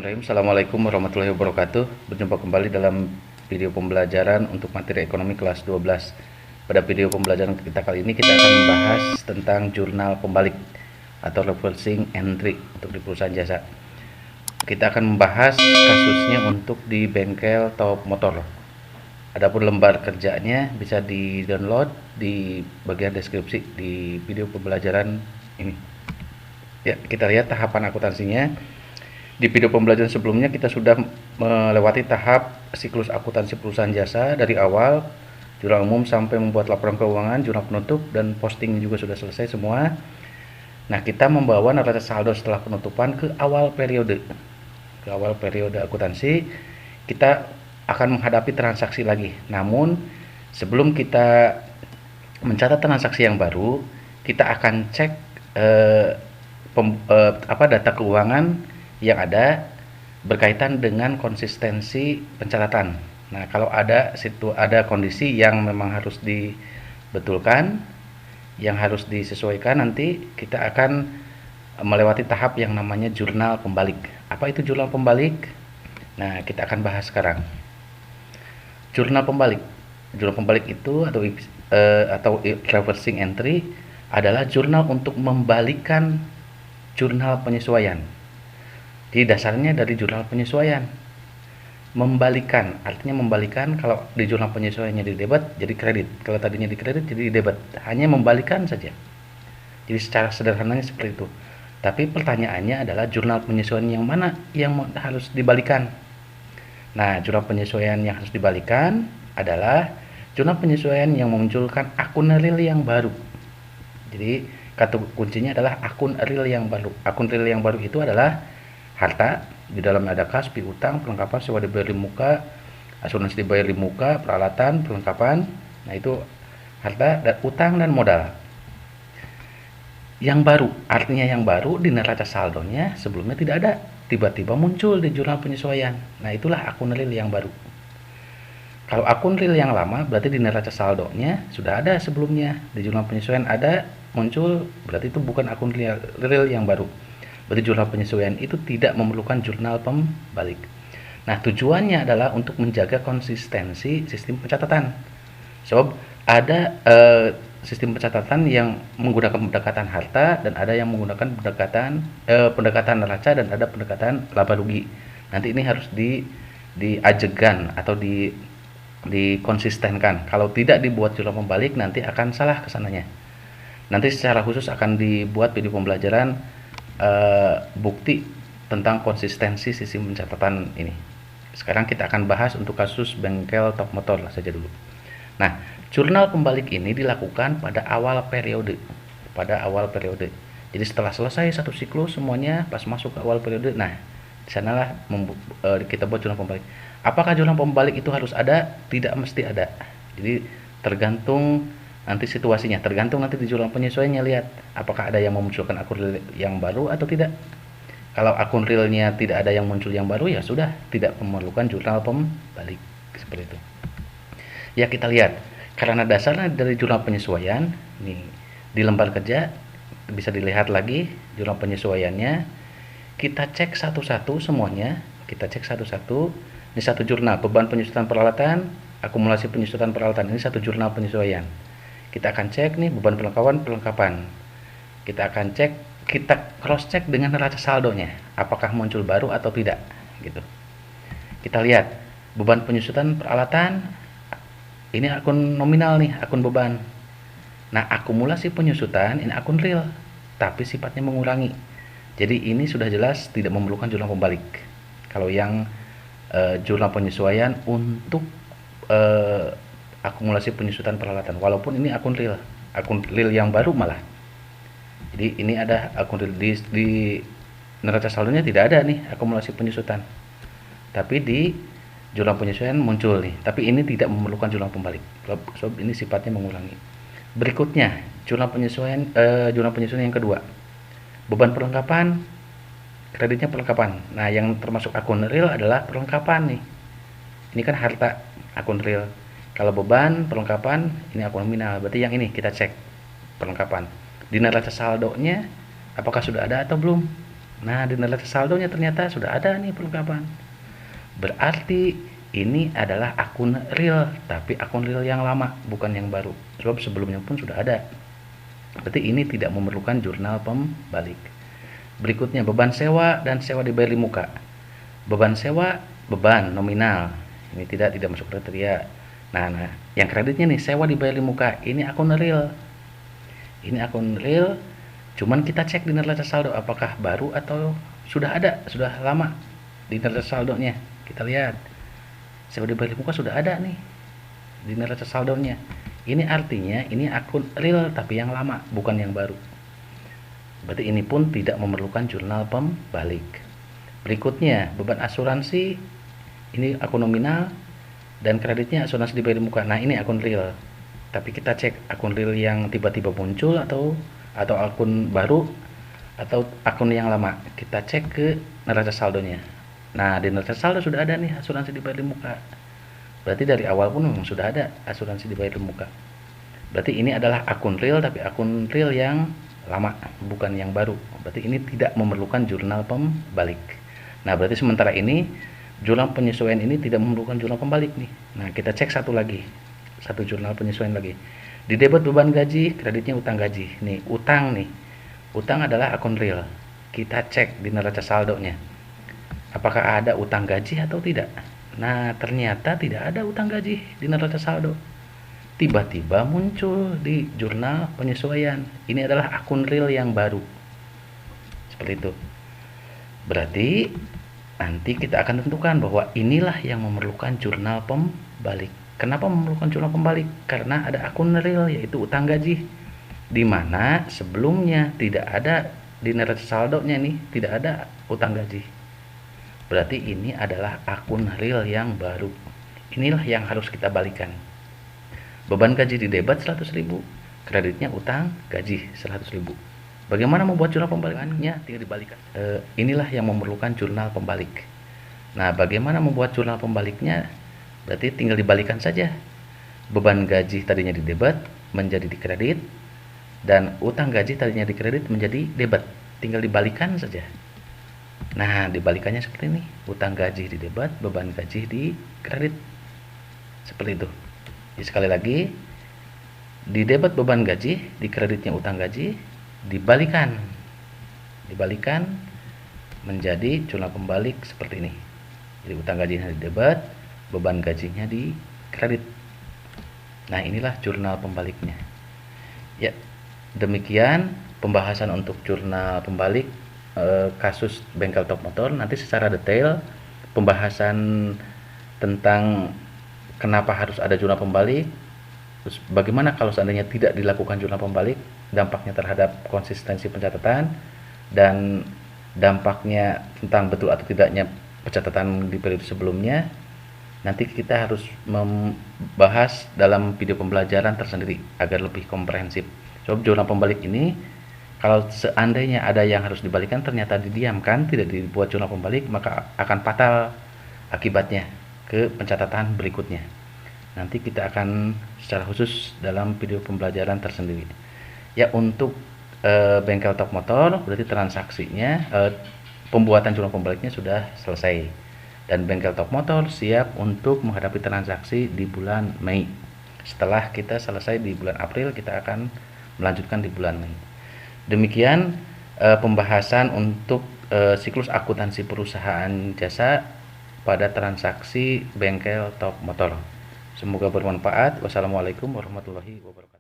Bismillahirrahmanirrahim. Assalamualaikum warahmatullahi wabarakatuh. Berjumpa kembali dalam video pembelajaran untuk materi ekonomi kelas 12. Pada video pembelajaran kita kali ini kita akan membahas tentang jurnal pembalik atau reversing entry untuk di perusahaan jasa. Kita akan membahas kasusnya untuk di bengkel top motor. Adapun lembar kerjanya bisa di-download di bagian deskripsi di video pembelajaran ini. Ya, kita lihat tahapan akuntansinya. Di video pembelajaran sebelumnya kita sudah melewati tahap siklus akuntansi perusahaan jasa dari awal jurnal umum sampai membuat laporan keuangan, jurnal penutup, dan posting juga sudah selesai semua. Nah, kita membawa neraca saldo setelah penutupan ke awal periode. Ke awal periode akuntansi, kita akan menghadapi transaksi lagi. Namun, sebelum kita mencatat transaksi yang baru, kita akan cek data keuangan yang ada berkaitan dengan konsistensi pencatatan. Nah, kalau ada kondisi yang memang harus dibetulkan, yang harus disesuaikan, nanti kita akan melewati tahap yang namanya jurnal pembalik. Apa itu jurnal pembalik? Nah, kita akan bahas sekarang. Jurnal pembalik. Jurnal pembalik itu atau reversing entry adalah jurnal untuk membalikkan jurnal penyesuaian. Jadi dasarnya dari jurnal penyesuaian. Membalikan, artinya membalikan. Kalau di jurnal penyesuaiannya di debit jadi kredit, kalau tadinya di kredit jadi debit. Hanya membalikan saja. Jadi secara sederhananya seperti itu. Tapi pertanyaannya adalah jurnal penyesuaian yang mana yang harus dibalikan. Nah, jurnal penyesuaian yang harus dibalikan adalah jurnal penyesuaian yang memunculkan akun real yang baru. Jadi kata kuncinya adalah akun real yang baru. Akun real yang baru itu adalah harta, di dalamnya ada kas, piutang, perlengkapan, sewa dibayar di muka, asuransi dibayar di muka, peralatan, perlengkapan. Nah, itu harta, dan utang dan modal. Yang baru, artinya yang baru di neraca saldonya sebelumnya tidak ada, tiba-tiba muncul di jurnal penyesuaian. Nah, itulah akun real yang baru. Kalau akun real yang lama berarti di neraca saldonya sudah ada sebelumnya, di jurnal penyesuaian ada, muncul, berarti itu bukan akun real yang baru. Berarti jurnal penyesuaian itu tidak memerlukan jurnal pembalik. Nah, tujuannya adalah untuk menjaga konsistensi sistem pencatatan. Sebab ada sistem pencatatan yang menggunakan pendekatan harta dan ada yang menggunakan pendekatan neraca dan ada pendekatan laba rugi. Nanti ini harus diajegan atau dikonsistenkan. Kalau tidak dibuat jurnal pembalik nanti akan salah kesananya. Nanti secara khusus akan dibuat video pembelajaran bukti tentang konsistensi sistem pencatatan ini. Sekarang kita akan bahas untuk kasus bengkel top motor saja dulu. Nah, jurnal pembalik ini dilakukan pada awal periode. Jadi setelah selesai satu siklus semuanya, pas masuk ke awal periode, nah di sanalah kita buat jurnal pembalik. Apakah jurnal pembalik itu harus ada? Tidak mesti ada. Jadi tergantung nanti situasinya, tergantung nanti di jurnal penyesuaiannya, lihat apakah ada yang memunculkan akun real yang baru atau tidak. Kalau akun realnya tidak ada yang muncul yang baru, ya sudah, tidak memerlukan jurnal pembalik, seperti itu. Ya, kita lihat karena dasarnya dari jurnal penyesuaian nih, di lembar kerja bisa dilihat lagi jurnal penyesuaiannya. Kita cek satu-satu semuanya, ini satu jurnal beban penyusutan peralatan, akumulasi penyusutan peralatan, ini satu jurnal penyesuaian. Kita akan cek nih beban perlengkapan. Kita akan cek, kita cross check dengan neraca saldonya, apakah muncul baru atau tidak, gitu. Kita lihat beban penyusutan peralatan, ini akun nominal nih, akun beban. Nah, akumulasi penyusutan ini akun real, tapi sifatnya mengurangi. Jadi ini sudah jelas tidak memerlukan jurnal pembalik. Kalau yang jurnal penyesuaian untuk akumulasi penyusutan peralatan, walaupun ini akun real yang baru malah. Jadi ini ada akun real di neraca saldonya tidak ada nih akumulasi penyusutan, tapi di jurnal penyesuaian muncul nih. Tapi ini tidak memerlukan jurnal pembalik, sebab ini sifatnya mengurangi. Berikutnya jurnal penyesuaian yang kedua, beban perlengkapan, kreditnya perlengkapan. Nah, yang termasuk akun real adalah perlengkapan nih. Ini kan harta, akun real. Kalau beban perlengkapan ini akun nominal, berarti yang ini kita cek perlengkapan. Di neraca saldonya apakah sudah ada atau belum? Nah, di neraca saldonya ternyata sudah ada nih perlengkapan. Berarti ini adalah akun real, tapi akun real yang lama, bukan yang baru. Sebab sebelumnya pun sudah ada. Berarti ini tidak memerlukan jurnal pembalik. Berikutnya beban sewa dan sewa dibayar di muka. Beban sewa, beban nominal. Ini tidak masuk kriteria. Nah, yang kreditnya nih sewa dibayar di muka. Ini akun real. Ini akun real. Cuman kita cek di neraca saldo apakah baru atau sudah ada, sudah lama di neraca saldonya. Kita lihat. Sewa dibayar di muka sudah ada nih di neraca saldonya. Ini artinya ini akun real tapi yang lama, bukan yang baru. Berarti ini pun tidak memerlukan jurnal pembalik. Berikutnya, beban asuransi, ini akun nominal dan kreditnya asuransi dibayar di muka. Nah, ini akun real. Tapi kita cek akun real yang tiba-tiba muncul atau akun baru atau akun yang lama. Kita cek ke neraca saldonya. Nah, di neraca saldo sudah ada nih asuransi dibayar di muka. Berarti dari awal pun memang sudah ada asuransi dibayar di muka. Berarti ini adalah akun real tapi akun real yang lama, bukan yang baru. Berarti ini tidak memerlukan jurnal pembalik. Nah, berarti sementara ini jurnal penyesuaian ini tidak memerlukan jurnal pembalik nih. Nah, kita cek satu lagi. Satu jurnal penyesuaian lagi. Di debit beban gaji, kreditnya utang gaji. Nih, utang nih. Utang adalah akun real. Kita cek di neraca saldonya. Apakah ada utang gaji atau tidak? Nah, ternyata tidak ada utang gaji di neraca saldo. Tiba-tiba muncul di jurnal penyesuaian. Ini adalah akun real yang baru. Seperti itu. Berarti nanti kita akan tentukan bahwa inilah yang memerlukan jurnal pembalik. Kenapa memerlukan jurnal pembalik? Karena ada akun real yaitu utang gaji, di mana sebelumnya tidak ada di neraca saldonya nih, tidak ada utang gaji. Berarti ini adalah akun real yang baru. Inilah yang harus kita balikan. Beban gaji di debit 100.000, kreditnya utang gaji 100.000. Bagaimana membuat jurnal pembalikannya? Tinggal dibalikan. Inilah yang memerlukan jurnal pembalik. Nah, bagaimana membuat jurnal pembaliknya? Berarti tinggal dibalikan saja. Beban gaji tadinya di debit menjadi di kredit, dan utang gaji tadinya di kredit menjadi debit. Tinggal dibalikan saja. Nah, dibalikannya seperti ini. Utang gaji di debit, beban gaji di kredit. Seperti itu. Jadi sekali lagi, di debit beban gaji, di kreditnya utang gaji, dibalikan menjadi jurnal pembalik seperti ini. Jadi utang gajinya di debit, beban gajinya di kredit. Nah, inilah jurnal pembaliknya. Ya, demikian pembahasan untuk jurnal pembalik kasus bengkel Top Motor. Nanti secara detail pembahasan tentang kenapa harus ada jurnal pembalik, terus bagaimana kalau seandainya tidak dilakukan jurnal pembalik, dampaknya terhadap konsistensi pencatatan, dan dampaknya tentang betul atau tidaknya pencatatan di periode sebelumnya. Nanti kita harus membahas dalam video pembelajaran tersendiri agar lebih komprehensif. Sebab jurnal pembalik ini, kalau seandainya ada yang harus dibalikan ternyata didiamkan, tidak dibuat jurnal pembalik, maka akan fatal akibatnya ke pencatatan berikutnya. Nanti kita akan secara khusus dalam video pembelajaran tersendiri. Ya, untuk bengkel Top Motor berarti transaksinya, pembuatan jurnal pembaliknya sudah selesai, dan bengkel Top Motor siap untuk menghadapi transaksi di bulan Mei. Setelah kita selesai di bulan April, kita akan melanjutkan di bulan Mei. Demikian pembahasan untuk siklus akuntansi perusahaan jasa pada transaksi bengkel Top Motor. Semoga bermanfaat. Wassalamualaikum warahmatullahi wabarakatuh.